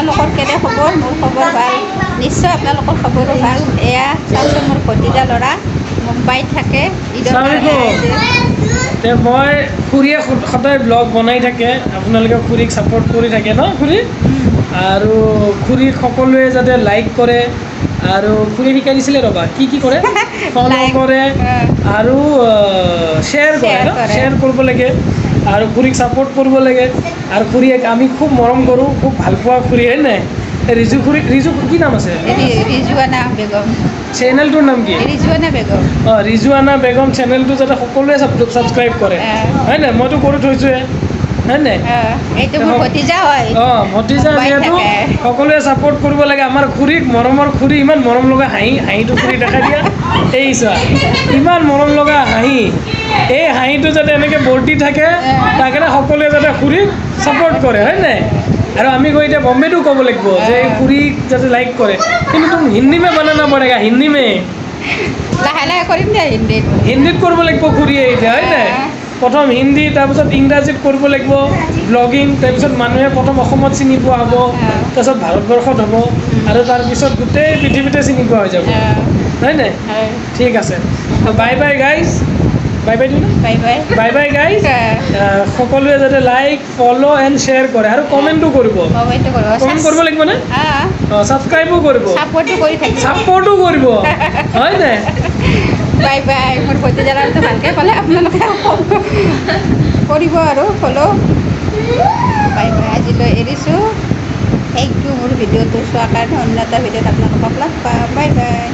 আপোনালোকৰ কেনে খবৰ? মোৰ খবৰ ভাল। নিশ্চয় আপোনালোকৰ খবৰো ভাল। এয়া চাওকচোন মোৰ ভতিজা ল'ৰা মুম্বাইত থাকে। ঈদৰ কাৰণে আহিছে। মই খুৰীয়ে সদায় ব্লগ বনাই থাকে, আপোনালোকে খুৰীক ছাপোৰ্ট কৰি থাকে ন খুৰী? আৰু খুৰীক সকলোৱে যাতে লাইক কৰে আৰু খুৰী শিকাই দিছিলে ৰ'বা কি কৰে ফ'ল' কৰে আৰু শ্বেয়াৰ কৰে ন, শ্বেয়াৰ কৰিব লাগে আৰু খুৰীক ছাপোৰ্ট কৰিব লাগে। আৰু খুৰীক আমি খুব মৰম কৰোঁ, খুব ভাল পোৱা খুৰী হয় নাই? ৰিজু খুৰী, ৰিজু কি নাম আছে? ৰিজুৱানা বেগম। চেনেলটোৰ নাম কি? ৰিজুৱানা বেগম। অঁ, ৰিজুৱানা বেগম চেনেলটো যাতে সকলোৱে ছাবস্ক্ৰাইব কৰে হয় নাই? মইতো কৰি থৈছোঁৱে হয় নাই? এইটো মোৰ ভতিজা হয়। অঁ, ভতিজা যিহেতু সকলোৱে ছাপোৰ্ট কৰিব লাগে। আমাৰ খুৰীক, মৰমৰ খুৰী, ইমান মৰম লগা হাঁহিটো খুৰী দেখাই দিয়া। এই চোৱা ইমান মৰম লগা হাঁহি, এই হাঁহিটো যাতে এনেকৈ বৰ্তি থাকে, তাৰ কাৰণে সকলোৱে যাতে খুৰীক ছাপোৰ্ট কৰে হয় নাই? আৰু আমি গৈ এতিয়া বম্বেটো ক'ব লাগিব যে খুৰীক যাতে লাইক কৰে, কিন্তু তুমি হিন্দী মে বনানা পড়েগা, হিন্দী মে। লাহে লাহে কৰিম দে হিন্দীত। হিন্দীত কৰিব লাগিব খুৰীয়ে এতিয়া হয় নাই? প্ৰথম হিন্দী, তাৰপিছত ইংৰাজীত কৰিব লাগিব ব্লগিং, তাৰপিছত মানুহে প্ৰথম অসমত চিনি পোৱা হ'ব, তাৰপিছত ভাৰতবৰ্ষত হ'ব আৰু তাৰপিছত গোটেই পৃথিৱীতে চিনি পোৱা হৈ যাব হয় নাই? ঠিক আছে, bye bye guys. Bye bye দিওঁ bye bye. Bye bye guys. সকলোৱে যাতে লাইক, ফ'ল' এণ্ড শ্বেয়াৰ কৰে আৰু কমেণ্টো কৰিব। কমেণ্ট কৰিব লাগিব নে? অঁ, ছাবস্ক্ৰাইবো কৰিব, ছাপোৰ্টো কৰি থাকিব। ছাপোৰ্টো কৰিব হয় নাই? Bye bye. মোৰ ভতিজা ল'ৰাটো ভালকৈ ক'লে আপোনালোকে কৰিব আৰু ফ'ল'। Bye bye. আজিলৈ এৰিছোঁ। থেংক ইউ মোৰ ভিডিঅ'টো চোৱাৰ কাৰণে। অন্য এটা ভিডিঅ'ত আপোনালোকক লগ পাম। Bye bye.